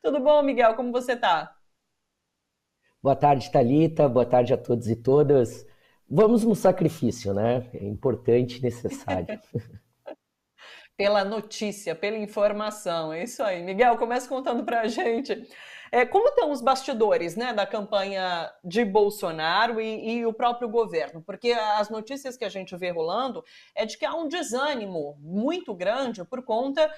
Tudo bom, Miguel? Como você tá? Boa tarde, Thalita. Boa tarde a todos e todas. Vamos no sacrifício, né? É importante e necessário. Pela notícia, pela informação, é isso aí. Miguel, começa contando pra gente como estão os bastidores, né, da campanha de Bolsonaro e o próprio governo, porque as notícias que a gente vê rolando é de que há um desânimo muito grande por conta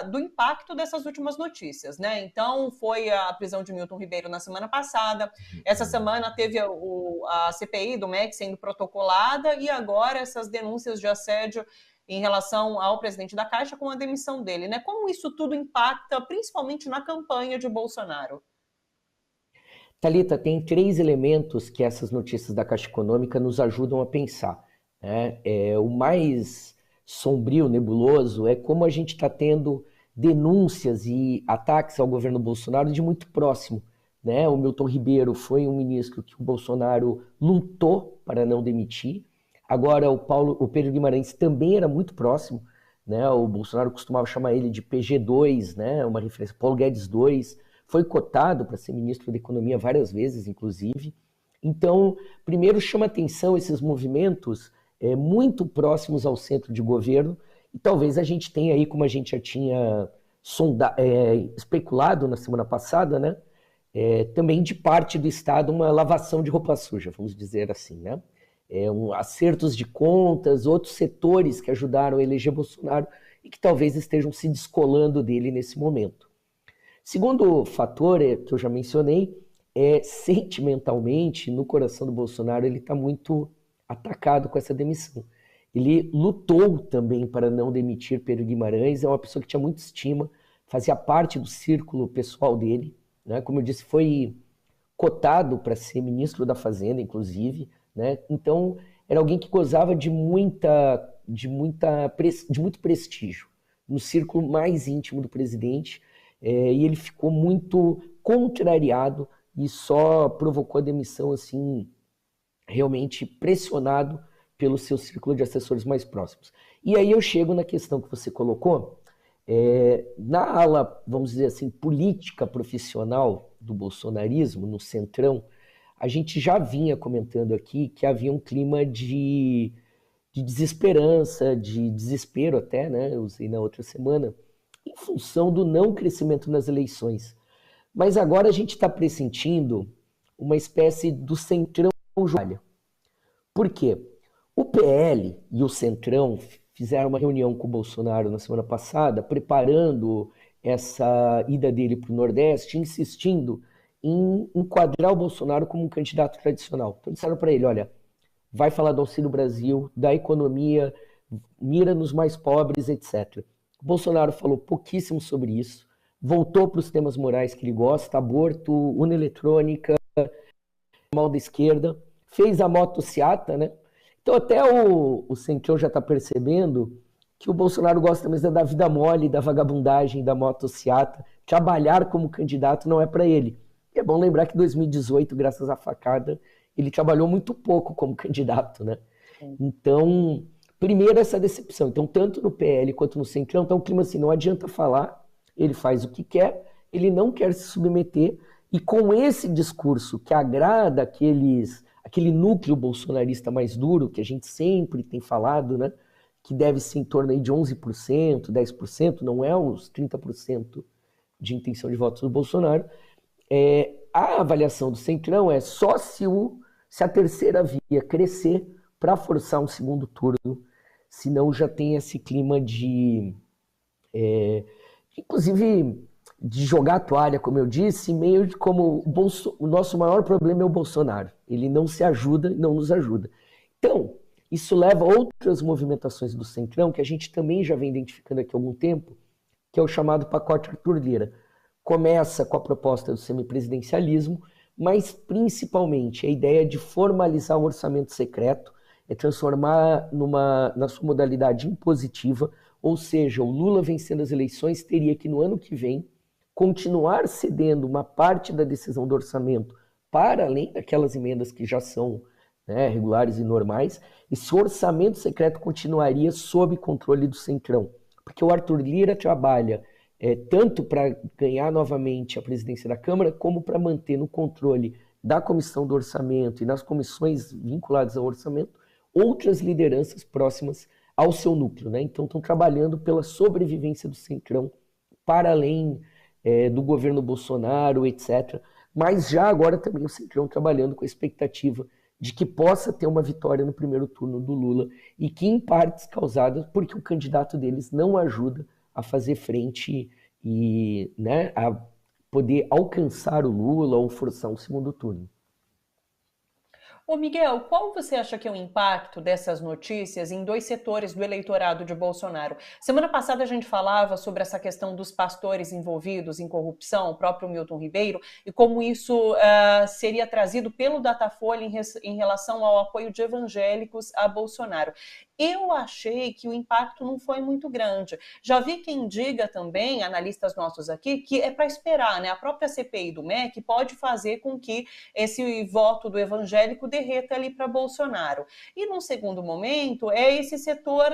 do impacto dessas últimas notícias, né? Então, foi a prisão de Milton Ribeiro na semana passada, essa semana teve a CPI do MEC sendo protocolada e agora essas denúncias de assédio em relação ao presidente da Caixa com a demissão dele, né? Como isso tudo impacta, principalmente na campanha de Bolsonaro? Thalita, tem três elementos que essas notícias da Caixa Econômica nos ajudam a pensar, né? O mais sombrio, nebuloso, é como a gente está tendo denúncias e ataques ao governo Bolsonaro de muito próximo, né? O Milton Ribeiro foi um ministro que o Bolsonaro lutou para não demitir. Agora, o Pedro Guimarães também era muito próximo, né? O Bolsonaro costumava chamar ele de PG2, né? Uma referência, Paulo Guedes 2, foi cotado para ser ministro da Economia várias vezes, inclusive. Então, primeiro chama atenção esses movimentos muito próximos ao centro de governo, e talvez a gente tenha aí, como a gente já tinha especulado na semana passada, né? Também de parte do Estado uma lavação de roupa suja, vamos dizer assim, né? Acertos de contas, outros setores que ajudaram a eleger Bolsonaro e que talvez estejam se descolando dele nesse momento. Segundo fator que eu já mencionei, sentimentalmente, no coração do Bolsonaro, ele está muito atacado com essa demissão. Ele lutou também para não demitir Pedro Guimarães, é uma pessoa que tinha muita estima, fazia parte do círculo pessoal dele, né? Como eu disse, foi cotado para ser ministro da Fazenda, inclusive, né? Então, era alguém que gozava de muito prestígio no círculo mais íntimo do presidente, e ele ficou muito contrariado e só provocou a demissão assim, realmente pressionado pelo seu círculo de assessores mais próximos. E aí eu chego na questão que você colocou, na ala, vamos dizer assim, política profissional do bolsonarismo, no centrão, a gente já vinha comentando aqui que havia um clima de desesperança, de desespero até, né? Eu usei na outra semana, em função do não crescimento nas eleições. Mas agora a gente está pressentindo uma espécie do centrão joalha. Por quê? O PL e o Centrão fizeram uma reunião com o Bolsonaro na semana passada, preparando essa ida dele para o Nordeste, insistindo em enquadrar o Bolsonaro como um candidato tradicional. Então disseram para ele, olha, vai falar do Auxílio Brasil, da economia, mira nos mais pobres, etc. O Bolsonaro falou pouquíssimo sobre isso, voltou para os temas morais que ele gosta, aborto, urna eletrônica, mal da esquerda, fez a motociata, né? Então até o Centrão já está percebendo que o Bolsonaro gosta mesmo da vida mole, da vagabundagem, da motociata. Trabalhar como candidato não é para ele. E é bom lembrar que em 2018, graças à facada, ele trabalhou muito pouco como candidato, né? Então, primeiro essa decepção. Então, tanto no PL quanto no Centrão, então o clima assim, não adianta falar, ele faz o que quer, ele não quer se submeter, e com esse discurso que agrada aquele núcleo bolsonarista mais duro, que a gente sempre tem falado, né? Que deve ser em torno aí de 11%, 10%, não é os 30% de intenção de votos do Bolsonaro. A avaliação do Centrão é só se a terceira via crescer para forçar um segundo turno, senão já tem esse clima inclusive, de jogar a toalha, como eu disse, meio de como o nosso maior problema é o Bolsonaro. Ele não se ajuda e não nos ajuda. Então, isso leva a outras movimentações do Centrão, que a gente também já vem identificando aqui há algum tempo, que é o chamado pacote Arthur Lira. Começa com a proposta do semipresidencialismo, mas principalmente a ideia de formalizar o orçamento secreto, transformar na sua modalidade impositiva, ou seja, o Lula vencendo as eleições teria que no ano que vem continuar cedendo uma parte da decisão do orçamento para além daquelas emendas que já são, né, regulares e normais. Esse orçamento secreto continuaria sob controle do Centrão, porque o Arthur Lira trabalha tanto para ganhar novamente a presidência da Câmara, como para manter no controle da Comissão do Orçamento e nas comissões vinculadas ao orçamento, outras lideranças próximas ao seu núcleo, né? Então estão trabalhando pela sobrevivência do Centrão, para além do governo Bolsonaro, etc. Mas já agora também o Centrão trabalhando com a expectativa de que possa ter uma vitória no primeiro turno do Lula e que em partes causadas porque o candidato deles não ajuda a fazer frente e, né, a poder alcançar o Lula ou forçar um segundo turno. Ô Miguel, qual você acha que é o impacto dessas notícias em dois setores do eleitorado de Bolsonaro? Semana passada a gente falava sobre essa questão dos pastores envolvidos em corrupção, o próprio Milton Ribeiro, e como isso seria trazido pelo Datafolha em relação ao apoio de evangélicos a Bolsonaro. Eu achei que o impacto não foi muito grande. Já vi quem diga também, analistas nossos aqui, que é para esperar, né? A própria CPI do MEC pode fazer com que esse voto do evangélico derreta ali para Bolsonaro. E num segundo momento, é esse setor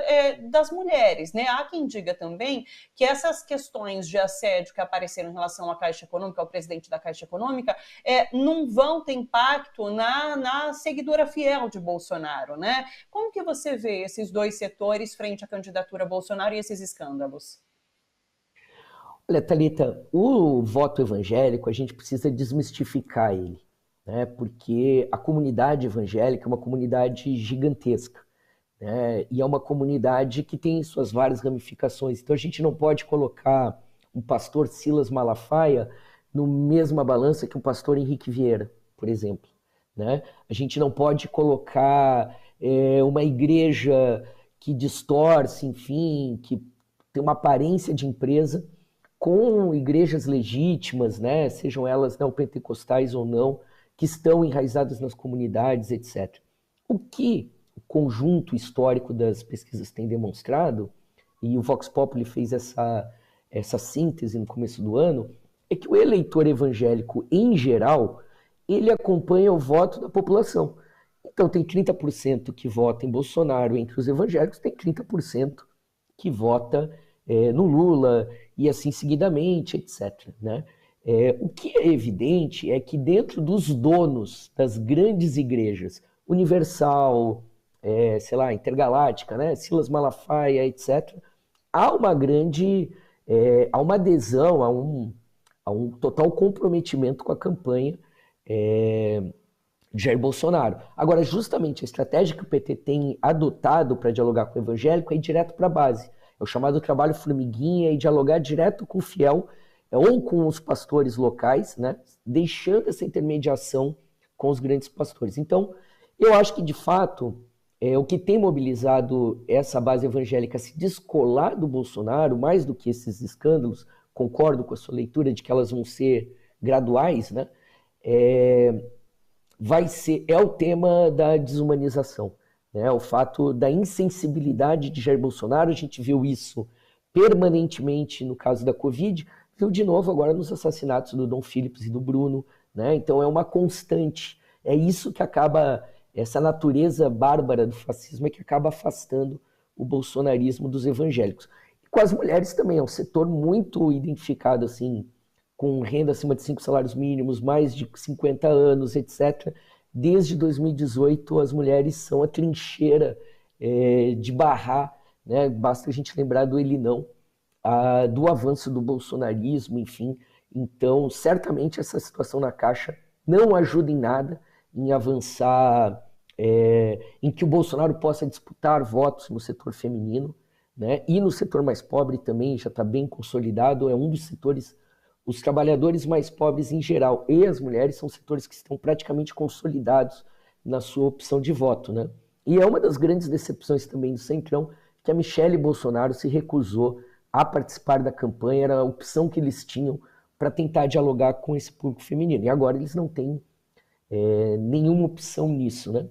das mulheres, né? Há quem diga também que essas questões de assédio que apareceram em relação à Caixa Econômica, ao presidente da Caixa Econômica, não vão ter impacto na seguidora fiel de Bolsonaro, né? Como que você vê esses dois setores frente à candidatura Bolsonaro e esses escândalos? Olha, Thalita, o voto evangélico, a gente precisa desmistificar ele, né? Porque a comunidade evangélica é uma comunidade gigantesca, né? E é uma comunidade que tem suas várias ramificações. Então a gente não pode colocar um pastor Silas Malafaia no mesma balança que um pastor Henrique Vieira, por exemplo, né? A gente não pode colocar uma igreja que distorce, enfim, que tem uma aparência de empresa com igrejas legítimas, né, sejam elas neopentecostais ou não, que estão enraizadas nas comunidades, etc. O que o conjunto histórico das pesquisas tem demonstrado, e o Vox Populi fez essa síntese no começo do ano, é que o eleitor evangélico, em geral, ele acompanha o voto da população. Então tem 30% que vota em Bolsonaro entre os evangélicos, tem 30% que vota no Lula e assim seguidamente, etc. Né? O que é evidente é que dentro dos donos das grandes igrejas, Universal, sei lá, Intergaláctica, né? Silas Malafaia, etc., há uma grande, há uma adesão, há um total comprometimento com a campanha de Jair Bolsonaro. Agora, justamente a estratégia que o PT tem adotado para dialogar com o evangélico é ir direto para a base. É o chamado trabalho formiguinha e dialogar direto com o fiel ou com os pastores locais, né? Deixando essa intermediação com os grandes pastores. Então, eu acho que, de fato, o que tem mobilizado essa base evangélica a se descolar do Bolsonaro, mais do que esses escândalos, concordo com a sua leitura de que elas vão ser graduais, né? É o tema da desumanização, né? O fato da insensibilidade de Jair Bolsonaro, a gente viu isso permanentemente no caso da Covid, viu de novo agora nos assassinatos do Dom Philips e do Bruno, né? Então é uma constante, é isso que acaba, essa natureza bárbara do fascismo é que acaba afastando o bolsonarismo dos evangélicos. E com as mulheres também, é um setor muito identificado assim, com renda acima de 5 salários mínimos, mais de 50 anos, etc. Desde 2018, as mulheres são a trincheira de barrar, né? Basta a gente lembrar do Ele Não, do avanço do bolsonarismo, enfim. Então, certamente essa situação na Caixa não ajuda em nada em avançar, em que o Bolsonaro possa disputar votos no setor feminino, né? E no setor mais pobre também já está bem consolidado, é um dos setores. Os trabalhadores mais pobres em geral e as mulheres são setores que estão praticamente consolidados na sua opção de voto, né? E é uma das grandes decepções também do Centrão que a Michelle Bolsonaro se recusou a participar da campanha, era a opção que eles tinham para tentar dialogar com esse público feminino. E agora eles não têm nenhuma opção nisso, né?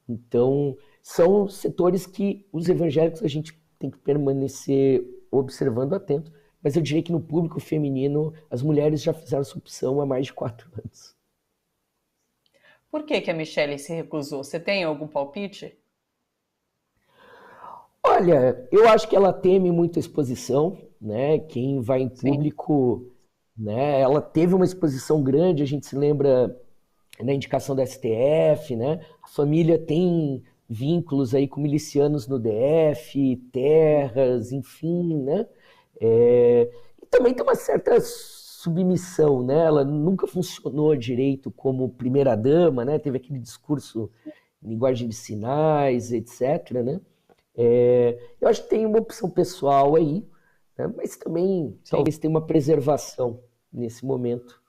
Então, são setores que os evangélicos a gente tem que permanecer observando atento, mas eu diria que no público feminino as mulheres já fizeram essa opção há mais de 4 anos. Por que a Michelle se recusou? Você tem algum palpite? Olha, eu acho que ela teme muito a exposição, né? Quem vai em Sim. público, né? Ela teve uma exposição grande, a gente se lembra na indicação da STF, né? A família tem vínculos aí com milicianos no DF, terras, enfim, né? E também tem uma certa submissão, né? Ela nunca funcionou direito como primeira-dama, né? Teve aquele discurso em linguagem de sinais, etc., né? Eu acho que tem uma opção pessoal aí, né? Mas também Sim. talvez tenha uma preservação nesse momento.